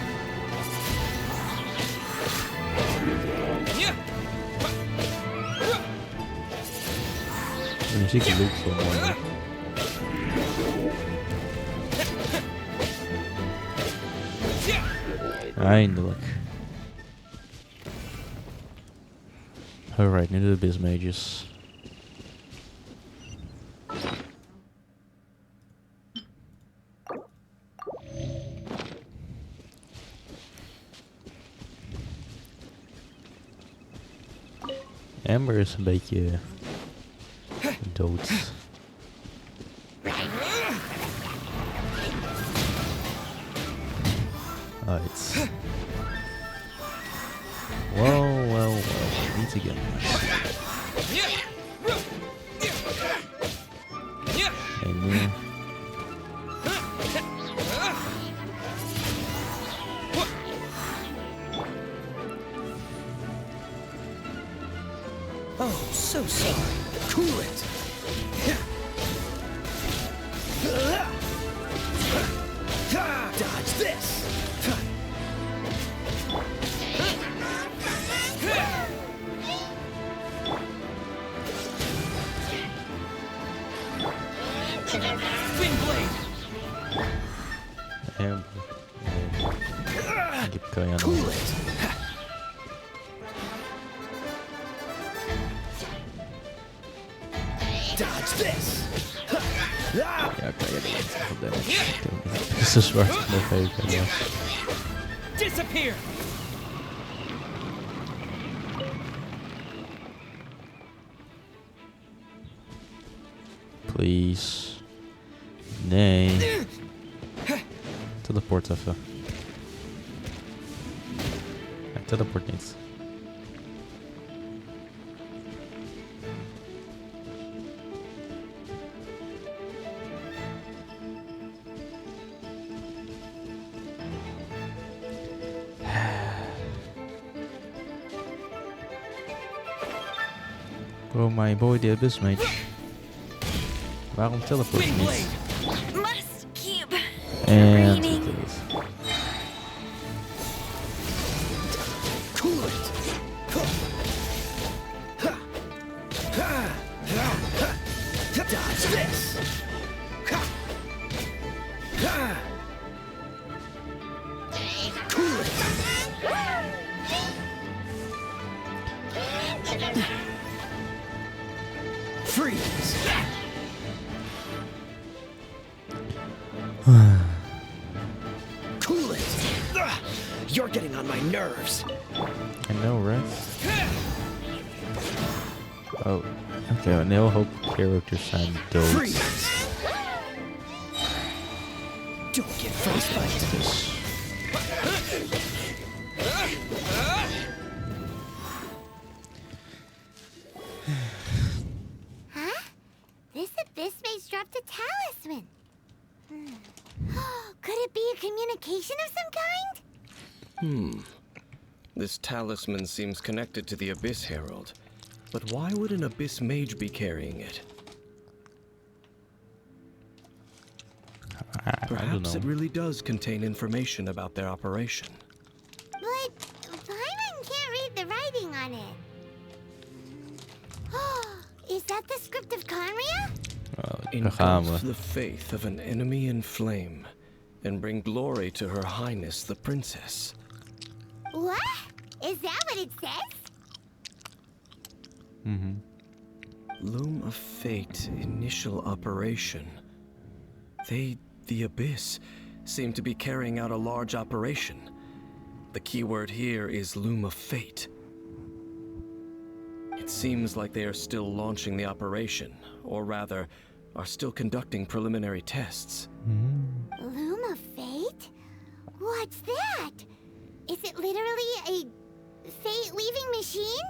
De muziek loopt zo mooi. Eindelijk. Alright, nu de Abyss Mages. Amber is een beetje dood. Right. Well, niet again. En nu... Oh, so sorry. Cool it. Dodge this. Windblade. Amber. Ik heb Kayana. Cool it. Dodge this. Ja, Kayana heeft veel damage. Het is te zwart nog even. Ja. Disappear. Please. Nee. Teleport even. Hij teleport niet. Oh my boy, the Abyss Mage. Waarom teleport je Twin niet? blade. Must keep En training. dat is het. Cool it. Dodge this. Cool it. Freeze. Cool it. You're getting on my nerves. I know, right? Oh, okay, een heel hoop characters zijn dood. Freeze. Don't get frostbite. Dus Huh? This abyss mage dropped a talisman. Could it be a communication of some kind? This talisman seems connected to the Abyss Herald. But why would an Abyss Mage be carrying it? I don't Perhaps it know. really does contain information about their operation. But Paimon can't read the writing on it. Is that the script of Conria? Daar gaan Engulf we. the faith of an enemy in flame, and bring glory to her highness the princess. What? Is that what it says? Loom of Fate initial operation. They, the Abyss, seem to be carrying out a large operation. The keyword here is Loom of Fate. It seems like they are still launching the operation, or rather, are still conducting preliminary tests. Loom of Fate? What's that? Is it literally a fate-weaving machine?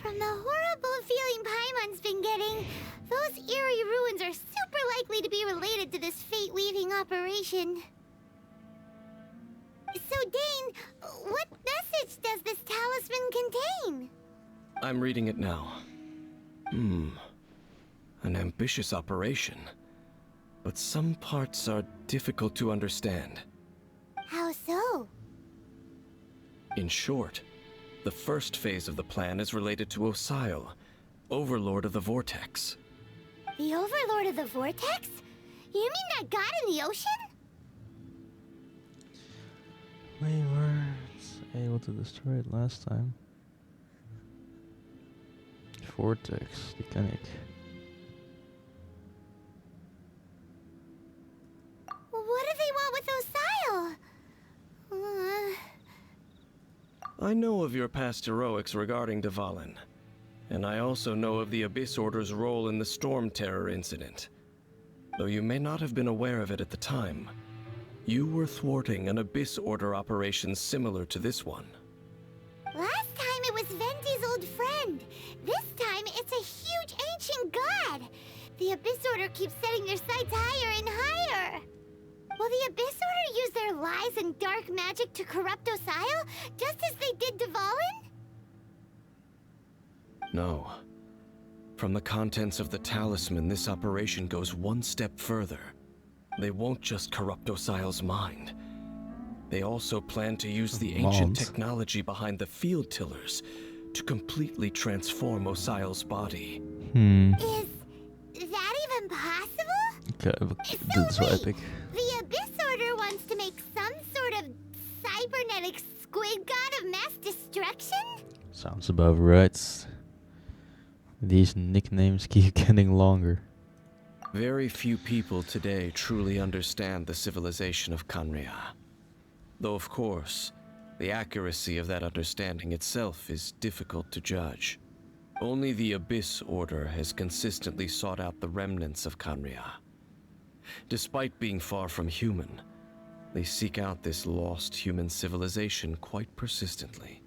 From the horrible feeling Paimon's been getting, those eerie ruins are super likely to be related to this fate-weaving operation. So, Dane, what message does this talisman contain? I'm reading it now. An ambitious operation. But some parts are difficult to understand. How so? In short, the first phase of the plan is related to Osile, Overlord of the Vortex. The Overlord of the Vortex? You mean that god in the ocean? We were able to destroy it last time. Vortex, die ken ik. What do they want with Osile? I know of your past heroics regarding Dvalin, and I also know of the Abyss Order's role in the Storm Terror incident. Though you may not have been aware of it at the time, you were thwarting an Abyss Order operation similar to this one. Last time it was Venti's old friend. This time it's a huge ancient god. The Abyss Order keeps setting their sights higher and higher. Will the Abyss Order use their lies and dark magic to corrupt Osile, just as they did Dvalin? No. From the contents of the talisman, this operation goes one step further. They won't just corrupt Osile's mind. They also plan to use the ancient technology behind the field tillers to completely transform Osile's body. Is that even possible? Okay, dit is wel epic. The Abyss Order wants to make some sort of cybernetic squid god of mass destruction? Sounds about right. These nicknames keep getting longer. Very few people today truly understand the civilization of Conria. Though, of course, the accuracy of that understanding itself is difficult to judge. Only the Abyss Order has consistently sought out the remnants of Conria. Despite being far from human, they seek out this lost human civilization quite persistently.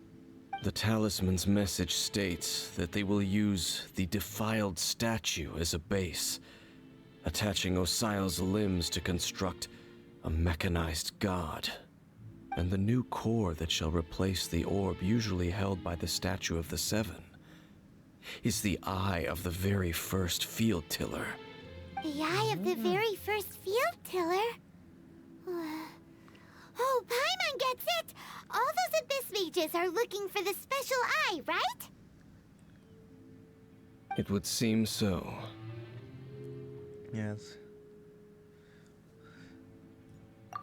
The talisman's message states that they will use the defiled statue as a base, attaching Osile's limbs to construct a mechanized god, and the new core that shall replace the orb usually held by the Statue of the Seven is the eye of the very first field tiller. The eye of the very first field tiller? Oh, Paimon gets it! All those abyss mages are looking for the special eye, right? It would seem so. Yes.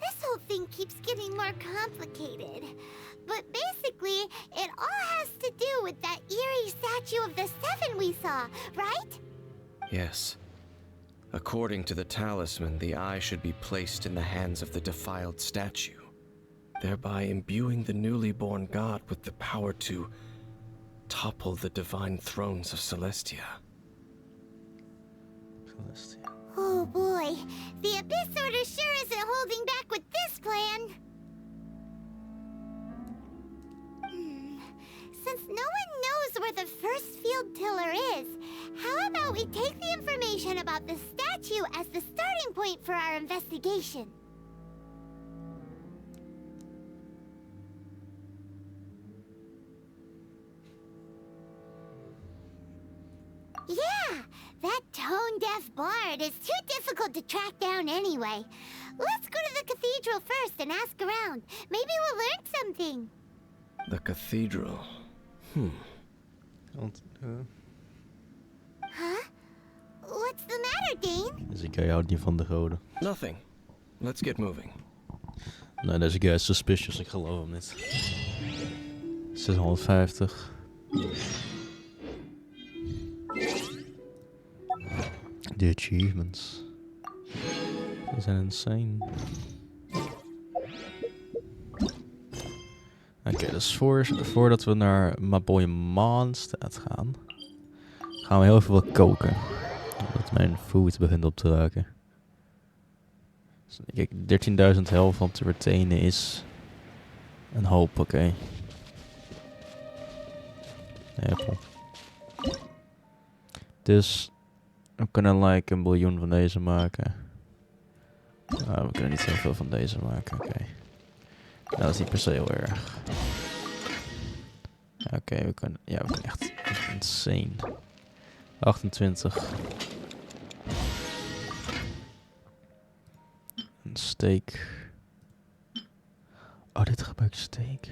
This whole thing keeps getting more complicated. But basically, it all has to do with that eerie statue of the Seven we saw, right? Yes. According to the talisman, the eye should be placed in the hands of the defiled statue, thereby imbuing the newly born god with the power to topple the divine thrones of Celestia. Celestia. Oh boy, the Abyss Order sure isn't holding back with this plan. Since no one knows where the first field tiller is, how about we take the information about the statue as the starting point for our investigation? Yeah, that tone-deaf bard is too difficult to track down anyway. Let's go to the cathedral first and ask around. Maybe we'll learn something. The cathedral. Want, Huh? What's the matter, Dane? deze guy houdt niet van de goden. Nothing. Let's get moving. Nee, deze guy is suspicious, ik geloof hem niet. 650. De achievements. Die zijn insane. Oké, dus voordat we naar mijn boy Mondstadt gaan, gaan we heel veel koken. Omdat mijn food begint op te raken. Dus, kijk, 13.000 health van te retainen is een hoop, oké. Apple. Dus we kunnen like 1 biljoen van deze maken. We kunnen niet zoveel van deze maken, oké. Nou, dat is niet per se heel erg. Oké, we kunnen echt insane. 28. Een steak. Oh, dit gebruikt steak.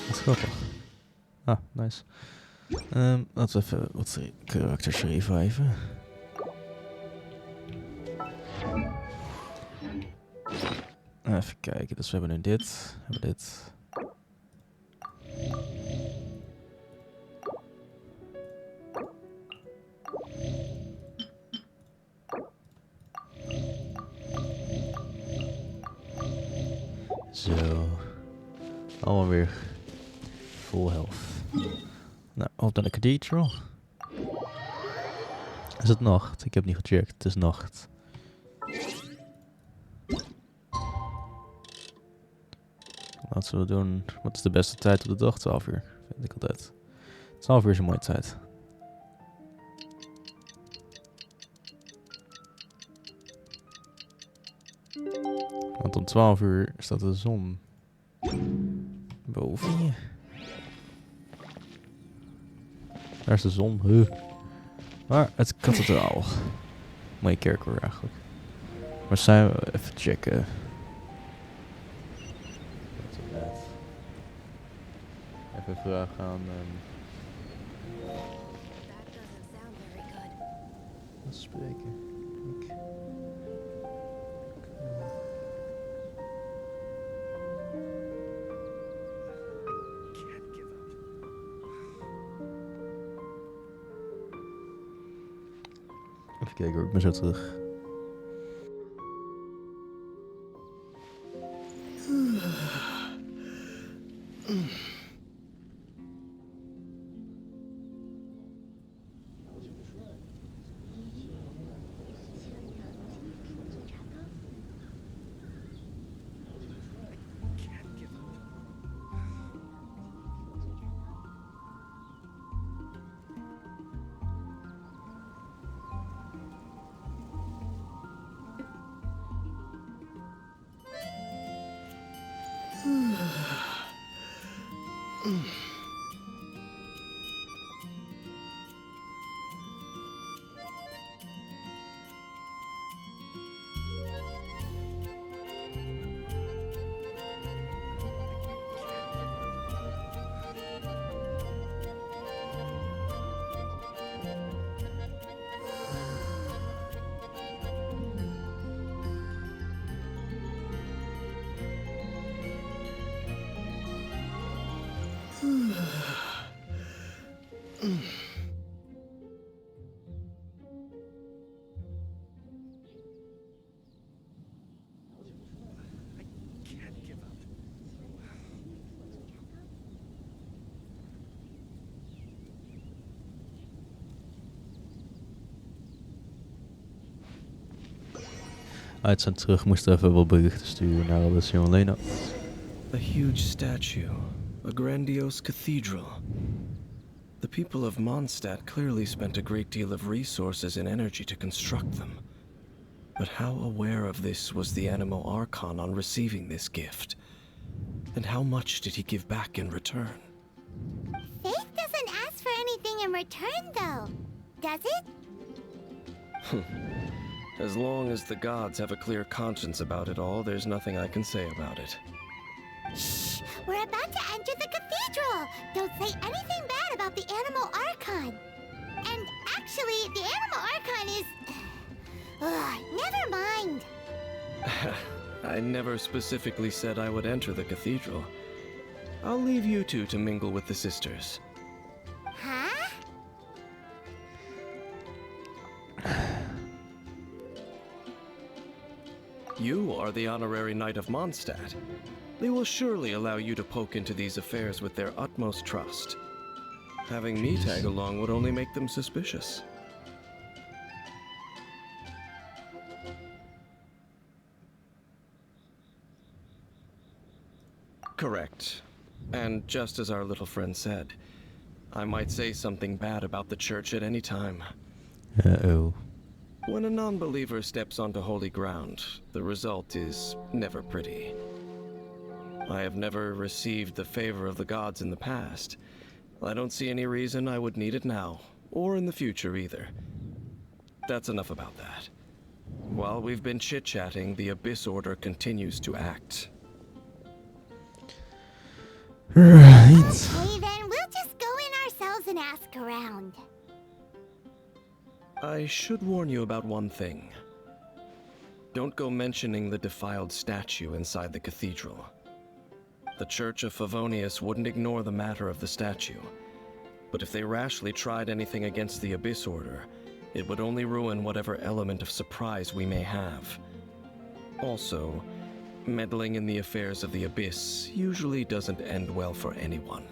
Wat grappig. Ah, nice. Laten we even wat karakters reviven. Even kijken, dus we hebben nu dit. We hebben dit. Zo. Allemaal weer full health. Nou, op naar de cathedral. Is het nacht? Ik heb niet gecheckt. Het is nacht. Laten we doen. Wat is de beste tijd op de dag? 12 uur. Vind ik altijd. 12 uur is een mooie tijd. Want om 12 uur staat de zon boven je. Daar is de zon. Maar het kathedraal. Mooie kerk hoor eigenlijk. Maar zijn we even checken. Even vragen aan... spreken. Kijk. Even kijken hoor, ik ben zo terug. uit zijn terug moest even wel berichten sturen naar Alessio en Lena. A huge statue, a grandiose cathedral. The people of Mondstadt clearly spent a great deal of resources and energy to construct them. But how aware of this was the Animo Archon on receiving this gift? And how much did he give back in return? Faith doesn't ask for anything in return, though. Does it? As long as the gods have a clear conscience about it all, there's nothing I can say about it. Shh! We're about to enter the cathedral! Don't say anything bad about the Animo Archon! And actually, the Animo Archon is... never mind! I never specifically said I would enter the cathedral. I'll leave you two to mingle with the sisters. Huh? You are the honorary knight of Mondstadt. They will surely allow you to poke into these affairs with their utmost trust. Having me tag along would only make them suspicious. Correct. And just as our little friend said, I might say something bad about the church at any time. Uh-oh. When a non-believer steps onto holy ground, the result is never pretty. I have never received the favor of the gods in the past. I don't see any reason I would need it now, or in the future either. That's enough about that. While we've been chit-chatting, the Abyss Order continues to act. Right. Okay, then we'll just go in ourselves and ask around. I should warn you about one thing. Don't go mentioning the defiled statue inside the cathedral. The Church of Favonius wouldn't ignore the matter of the statue, but if they rashly tried anything against the Abyss Order, it would only ruin whatever element of surprise we may have. Also, meddling in the affairs of the Abyss usually doesn't end well for anyone.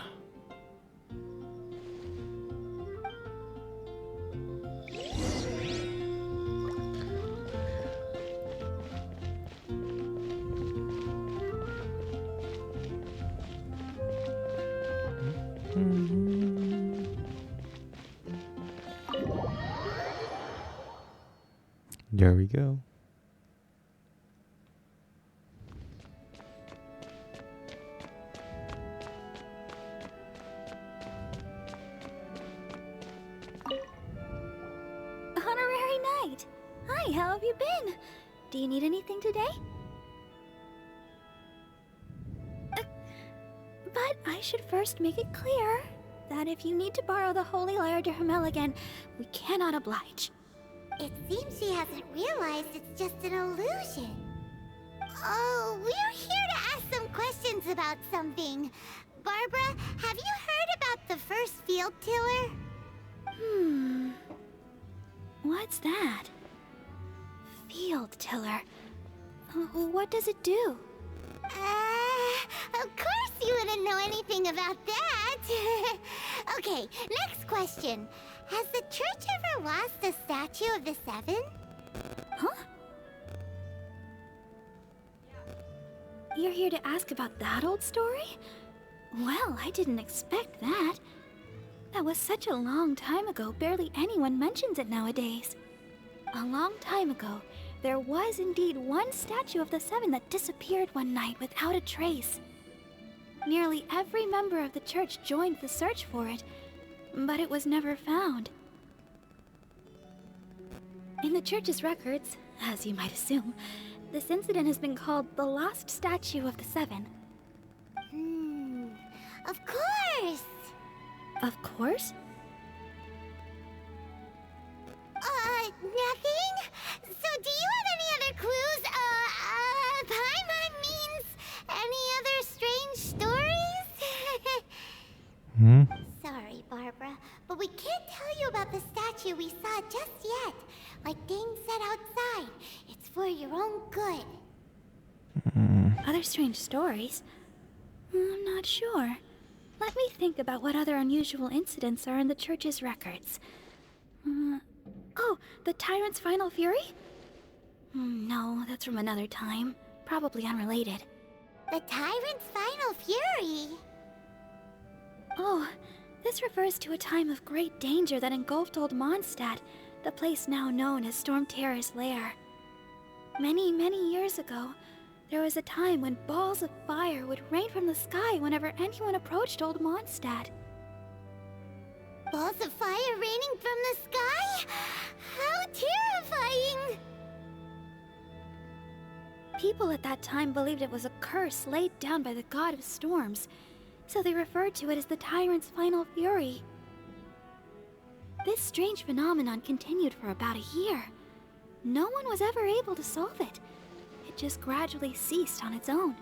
There we go. Honorary Knight! Hi, how have you been? Do you need anything today? But I should first make it clear that if you need to borrow the Holy Lyre to Hermel again, we cannot oblige. It seems she hasn't realized it's just an illusion. Oh, we're here to ask some questions about something. Barbara, have you heard about the first field tiller? What's that? Field tiller. What does it do? Of course you wouldn't know anything about that. Okay, next question. Has the church ever lost a statue of the Seven? Huh? You're here to ask about that old story? Well, I didn't expect that. That was such a long time ago, barely anyone mentions it nowadays. A long time ago, there was indeed one statue of the Seven that disappeared one night without a trace. Nearly every member of the church joined the search for it, but it was never found. In the church's records, as you might assume, this incident has been called the Lost Statue of the Seven. Of course! Of course? Nothing? So do you have any other clues? Paimon means any other strange stories? Sorry, Barbara, but we can't tell you about the statue we saw just yet. Like Dane said outside, it's for your own good. Other strange stories? I'm not sure. Let me think about what other unusual incidents are in the church's records. Oh, the tyrant's final fury? No, that's That's from another time. Probably unrelated. The tyrant's final fury. Oh, this refers to a time of great danger that engulfed old Mondstadt, the place now known as Storm Terror's lair. Many, many years ago, there was a time when balls of fire would rain from the sky whenever anyone approached old Mondstadt. Balls of fire raining from the sky? How terrifying! People at that time believed it was a curse laid down by the god of storms, so they referred to it as the tyrant's final fury. This strange phenomenon continued for about a year. No one was ever able to solve it. It just gradually ceased on its own.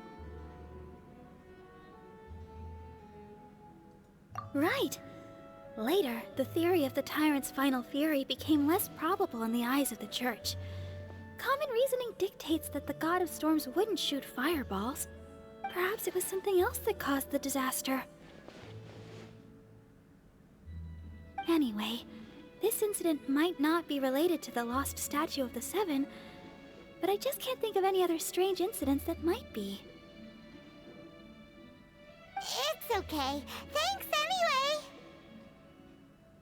Right. Later, the theory of the tyrant's final fury became less probable in the eyes of the church. Common reasoning dictates that the god of storms wouldn't shoot fireballs. Perhaps it was something else that caused the disaster. Anyway, this incident might not be related to the lost statue of the Seven, but I just can't think of any other strange incidents that might be. It's okay. Thanks anyway.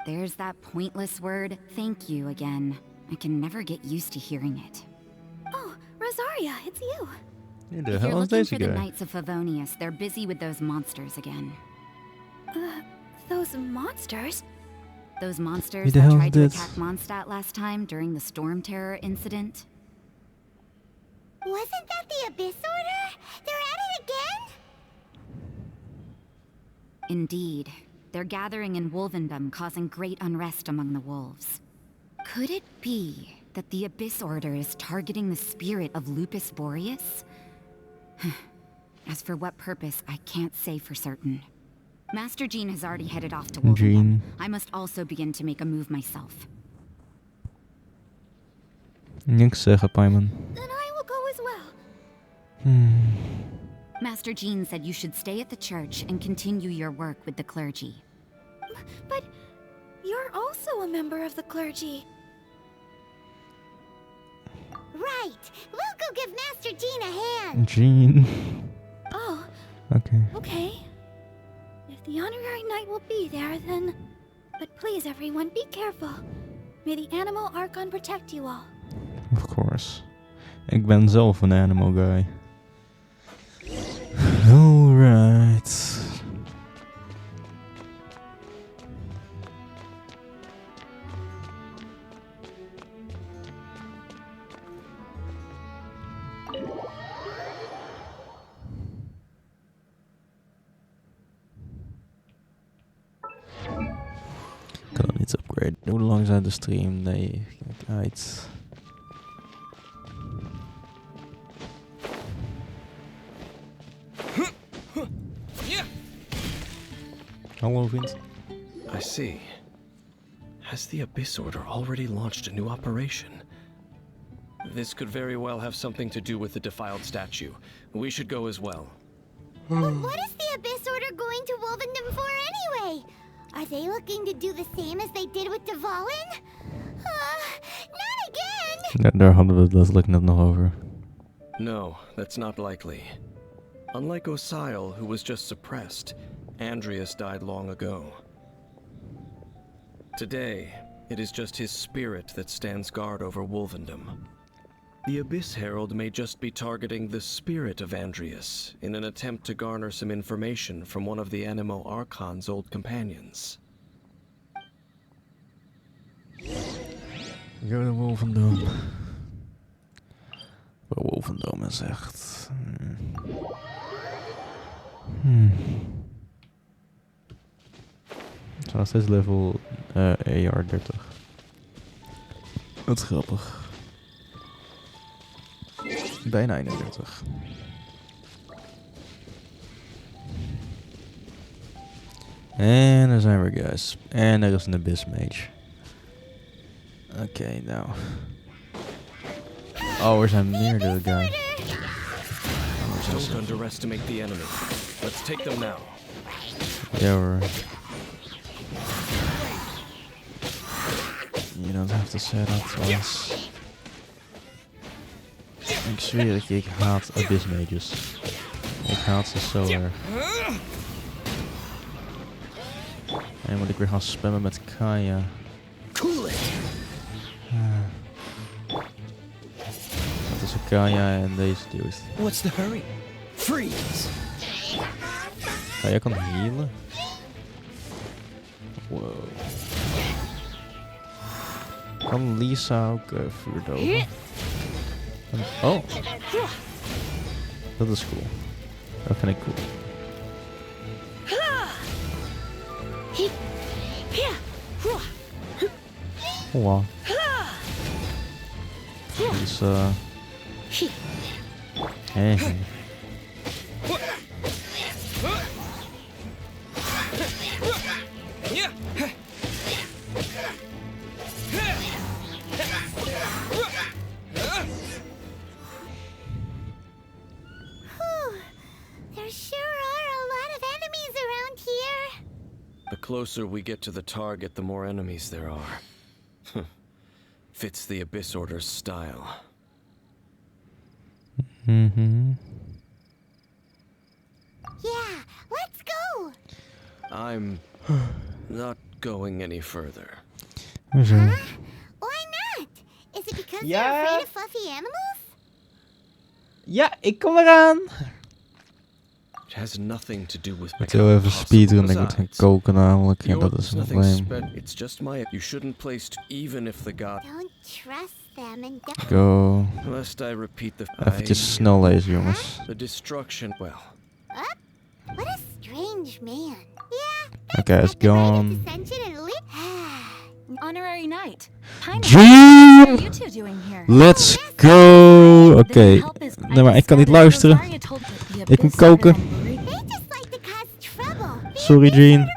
There's that pointless word, thank you, again. I can never get used to hearing it. Oh, Rosaria, it's you. Who the If you're hell is looking deze for the guy? Knights of Favonius, they're busy with those monsters again. Those monsters? Those Wie monsters de that hell is tried to dit? attack Mondstadt last time during the Storm Terror incident. Wasn't that the Abyss Order? They're at it again? Indeed. They're gathering in Wolvendom, causing great unrest among the wolves. Could it be that the Abyss Order is targeting the spirit of Lupus Boreas? As for what purpose, I can't say for certain. Master Jean has already headed off to Wolvendom. Jean. I must also begin to make a move myself. Niks zeggen, Paimon. Then I will go as well. Master Jean said you should stay at the church and continue your work with the clergy. But you're also a member of the clergy. Right. We'll go give Master Jean a hand. Jean. Oh, Okay. okay. If the honorary knight will be there, then... But please, everyone, be careful. May the Animal Archon protect you all. Of course. Ik ben zelf een animal guy. Alright. Ik kan het niet upgraden. Hoe lang zijn de stream? Nee, kijk uit. Hallo vriend. I see. Has the Abyss Order already launched a new operation? This could very well have something to do with the defiled statue. We should go as well. What is the Abyss Order going to Wolvendom for anyway? Are they looking to do the same as they did with Dvalin? Not again! Ja, daar hadden we het letterlijk net nog over. No, that's not likely. Unlike Osial, who was just suppressed, Andreas died long ago. Today, it is just his spirit that stands guard over Wolvendom. The Abyss Herald may just be targeting the spirit of Andreas in an attempt to garner some information from one of the Animo Archon's old companions. Go to Wolvendom. Wel, Wolvendom is echt... Het is nog steeds level AR 30. Wat grappig. Bijna 31. En daar zijn we, guys. En er is een Abyss Mage. Oké, nou. Oh, er zijn meerdere guys. Don't underestimate the enemy. Let's take them now. Ja hoor. You don't have to say that twice. Ik zweer het je, ik haat Abyss Mages. Ik haat ze zo erg. En moet ik weer gaan spammen met Kaya. Cool it. Dat is een Kaya en deze dude. What's the hurry? Freeze. Kaya kan healen. Wow. Kan Lisa ook vuur doden? Oh. Dat is cool. Dat vind ik cool. Wow. Dus hey. There sure are a lot of enemies around here. The closer we get to the target, the more enemies there are. Fits the Abyss Order's style. Yeah, let's go. I'm not going any further. Huh? Why not? Is it because Yeah. you're afraid of fluffy animals? Ja, ik kom eraan. It has nothing to do with Ik moet heel even speedrunnen, ik moet gaan koken namelijk. En dat is een probleem. It's just my. You shouldn't place even if the god. Don't trust them and don't. Go. Lest I repeat the. Eventjes snel lezen, jongens. The destruction. Well, What a strange man. Yeah. Okay, it's gone. Honorary knight. What June! are you two doing here? Let's go! Oké. Nee, maar ik kan niet luisteren. Ik moet koken. They just like to cause trouble. Sorry, Jean.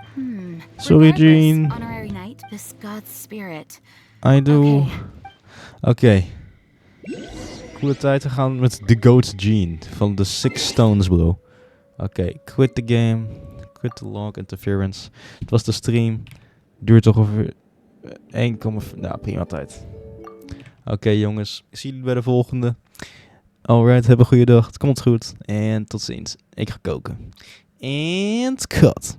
Sorry, Jean. Honorary knight, this god's spirit. I do. Oké. Coole tijd te gaan met The Goat Jean van de Six Stones, bro. Oké, quit the game. Quit the log interference. Het was de stream. Duurt toch ongeveer 1, nou prima tijd. Oké, jongens, ik zie jullie bij de volgende. Alright, heb een goede dag. Het komt goed. En tot ziens. Ik ga koken. En cut.